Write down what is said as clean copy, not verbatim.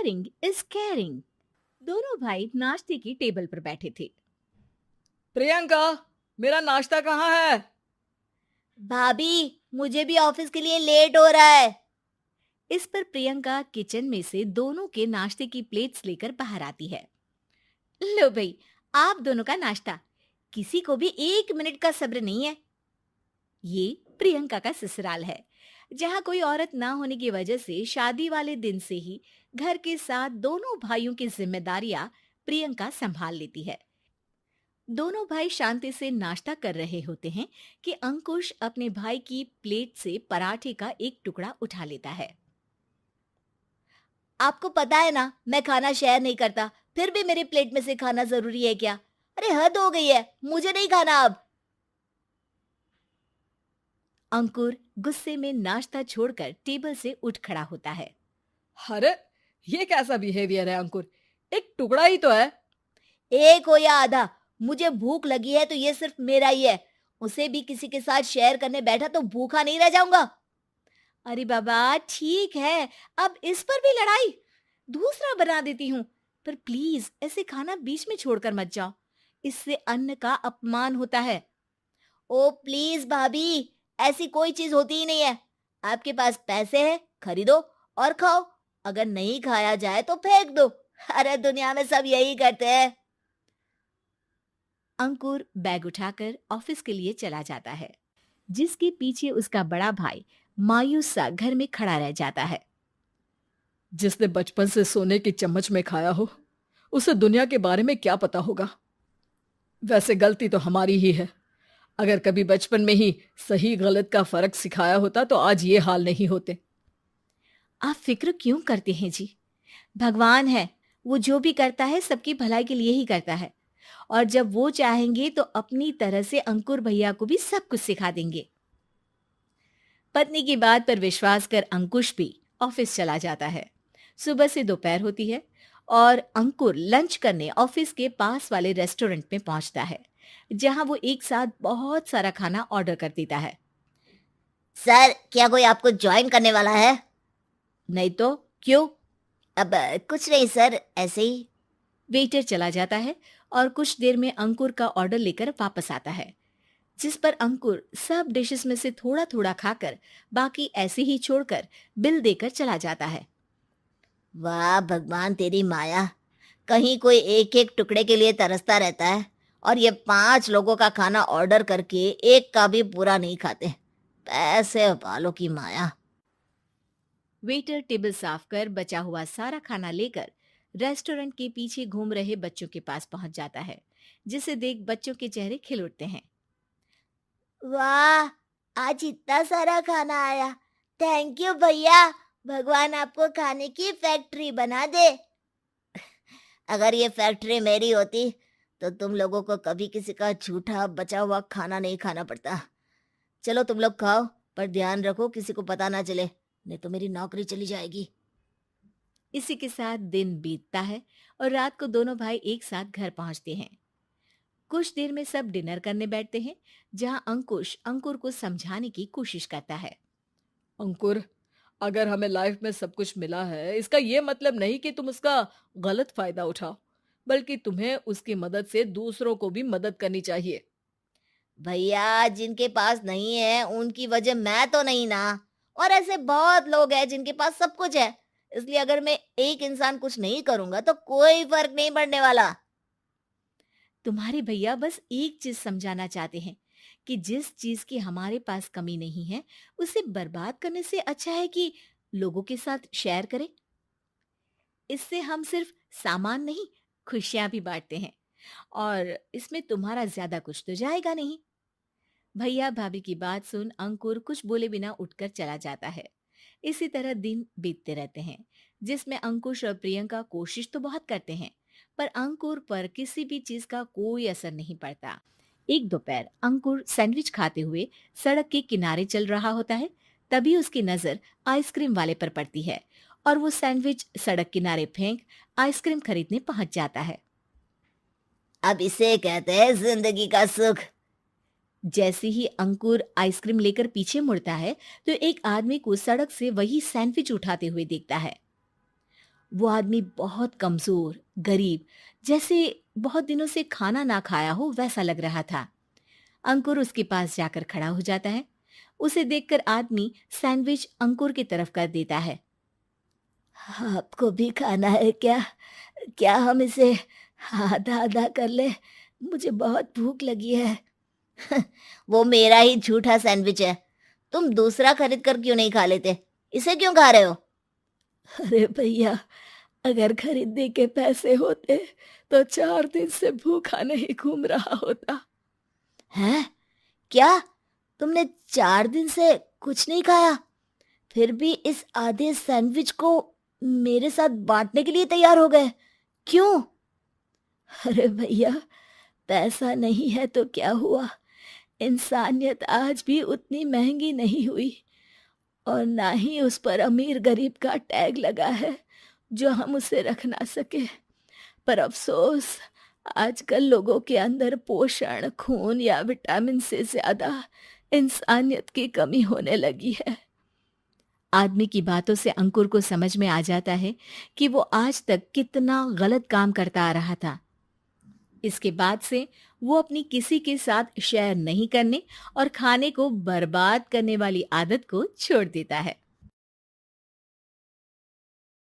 Sharing is caring. दोनों भाई नाश्ते की टेबल पर बैठे थे। प्रियंका, मेरा नाश्ता कहाँ है? भाभी, मुझे भी ऑफिस के लिए लेट हो रहा है। इस पर प्रियंका किचन में से दोनों के नाश्ते की प्लेट्स लेकर बाहर आती है। लो भाई, आप दोनों का नाश्ता। किसी को भी 1 मिनट का सब्र नहीं है। ये प्रियंका का ससुराल है, जहाँ कोई औरत ना होने की वजह से शादी वाले दिन से ही घर के साथ दोनों भाइयों की जिम्मेदारियां प्रियंका संभाल लेती है। दोनों भाई शांति से नाश्ता कर रहे होते हैं कि अंकुश अपने भाई की प्लेट से पराठे का एक टुकड़ा उठा लेता है। आपको पता है ना, मैं खाना शेयर नहीं करता, फिर भी मेरी प्लेट में से खाना जरूरी है क्या? अरे हद हो गई है, मुझे नहीं खाना अब। अंकुर गुस्से में नाश्ता छोड़कर टेबल से उठ खड़ा होता है। अरे, ये कैसा बिहेवियर है अंकुर? एक टुकड़ा ही तो है। एक हो या आधा, मुझे भूख लगी है तो ये सिर्फ मेरा ही है। उसे भी किसी के साथ शेयर करने बैठा तो भूखा नहीं रह जाऊंगा। अरे बाबा ठीक है, अब इस पर भी लड़ाई। दूसरा बना देती हूँ, पर प्लीज ऐसे खाना बीच में छोड़कर मत जाओ। इससे अन्न का अपमान होता है। ओ प्लीज भाभी, ऐसी कोई चीज होती ही नहीं है। आपके पास पैसे हैं, खरीदो और खाओ। अगर नहीं खाया जाए तो फेंक दो। अरे दुनिया में सब यही करते हैं। अंकुर बैग उठाकर ऑफिस के लिए चला जाता है, जिसके पीछे उसका बड़ा भाई मायूस सा घर में खड़ा रह जाता है। जिसने बचपन से सोने की चम्मच में खाया हो, उसे दुनिया के बारे में क्या पता होगा। वैसे गलती तो हमारी ही है। अगर कभी बचपन में ही सही गलत का फर्क सिखाया होता तो आज ये हाल नहीं होते। आप फिक्र क्यों करते हैं जी? भगवान है, वो जो भी करता है सबकी भलाई के लिए ही करता है। और जब वो चाहेंगे तो अपनी तरह से अंकुर भैया को भी सब कुछ सिखा देंगे। पत्नी की बात पर विश्वास कर अंकुश भी ऑफिस चला जाता है। सुबह से दोपहर होती है और अंकुर लंच करने ऑफिस के पास वाले रेस्टोरेंट में पहुंचता है, जहां वो एक साथ बहुत सारा खाना ऑर्डर कर देता है। सर, क्या कोई आपको ज्वाइन करने वाला है? नहीं तो क्यों? अब कुछ नहीं सर, ऐसे ही। वेटर चला जाता है और कुछ देर में अंकुर का ऑर्डर लेकर वापस आता है, जिस पर अंकुर सब डिशेस में से थोड़ा थोड़ा खाकर बाकी ऐसे ही छोड़कर बिल देकर चला जाता है। वाह भगवान, तेरी माया। कहीं कोई एक एक टुकड़े के लिए तरसता रहता है और ये 5 लोगों का खाना ऑर्डर करके एक का भी पूरा नहीं खाते। पैसे वालों की माया। वेटर टेबल साफ कर बचा हुआ सारा खाना लेकर रेस्टोरेंट के पीछे घूम रहे बच्चों के पास पहुंच जाता है, जिसे देख बच्चों के चेहरे खिल उठते हैं। वाह, आज इतना सारा खाना आया। थैंक यू भैया। भगवान आपको खाने की फैक्ट्री बना दे। अगर ये फैक्ट्री मेरी होती तो तुम लोगों को कभी किसी का झूठा बचा हुआ खाना नहीं खाना पड़ता। चलो तुम लोग खाओ, पर ध्यान रखो किसी को पता ना चले, नहीं तो मेरी नौकरी चली जाएगी। इसी के साथ दिन बीतता है और रात को दोनों भाई एक साथ घर पहुंचते हैं। कुछ देर में सब डिनर करने बैठते हैं, जहां अंकुश अंकुर को समझाने की कोशिश करता है। अंकुर, अगर हमें लाइफ में सब कुछ मिला है, इसका ये मतलब नहीं कि तुम उसका गलत फायदा उठाओ, बल्कि तुम्हें उसकी मदद से दूसरों को भी मदद करनी चाहिए। भैया, जिनके पास नहीं है उनकी वजह मैं तो नहीं ना। और ऐसे बहुत लोग हैं जिनके पास सब कुछ है। इसलिए अगर मैं एक इंसान कुछ नहीं करूंगा तो कोई फर्क नहीं पड़ने वाला। तुम्हारे भैया बस एक चीज समझाना चाहते हैं कि जिस चीज की हमारे पास कमी नहीं है, उसे बर्बाद करने से अच्छा है कि लोगों के साथ शेयर करें। इससे हम सिर्फ सामान नहीं, खुशियां भी बांटते हैं, और इसमें तुम्हारा ज्यादा कुछ तो जाएगा नहीं। भैया भाभी की बात सुन अंकुर कुछ बोले बिना उठकर चला जाता है। इसी तरह दिन बीतते रहते हैं, जिसमें अंकुश और प्रियंका कोशिश तो बहुत करते हैं, पर अंकुर पर किसी भी चीज का कोई असर नहीं पड़ता। एक दोपहर अंकुर सैंडविच खाते हुए सड़क के किनारे चल रहा होता है। तभी उसकी नजर आइसक्रीम वाले पर पड़ती है और वो सैंडविच सड़क किनारे फेंक आइसक्रीम खरीदने पहुंच जाता है। अब इसे कहते हैं जिंदगी का सुख। जैसे ही अंकुर आइसक्रीम लेकर पीछे मुड़ता है तो एक आदमी को सड़क से वही सैंडविच उठाते हुए देखता है। वो आदमी बहुत कमजोर, गरीब, जैसे बहुत दिनों से खाना ना खाया हो वैसा लग रहा था। अंकुर उसके पास जाकर खड़ा हो जाता है। उसे देखकर आदमी सैंडविच अंकुर की तरफ कर देता है। आपको भी खाना है क्या? क्या हम इसे आधा आधा कर ले? मुझे बहुत भूख लगी है। वो मेरा ही झूठा सैंडविच है। तुम दूसरा खरीद कर क्यों नहीं खा लेते? इसे क्यों खा रहे हो? अरे भैया, अगर खरीदने के पैसे होते तो 4 दिन से भूखा नहीं घूम रहा होता। हैं? क्या? तुमने 4 दिन से कुछ नहीं खाया, फिर भी इस आधे सैंडविच को मेरे साथ बांटने के लिए तैयार हो गए? क्यों? अरे भैया, पैसा नहीं है तो क्या हुआ, इंसानियत आज भी उतनी महंगी नहीं हुई, और ना ही उस पर अमीर गरीब का टैग लगा है जो हम उसे रख ना सके। पर अफसोस, आजकल लोगों के अंदर पोषण, खून या विटामिन से ज्यादा इंसानियत की कमी होने लगी है। आदमी की बातों से अंकुर को समझ में आ जाता है कि वो आज तक कितना गलत काम करता आ रहा था। इसके बाद से वो अपनी किसी के साथ शेयर नहीं करने और खाने को बर्बाद करने वाली आदत को छोड़ देता है।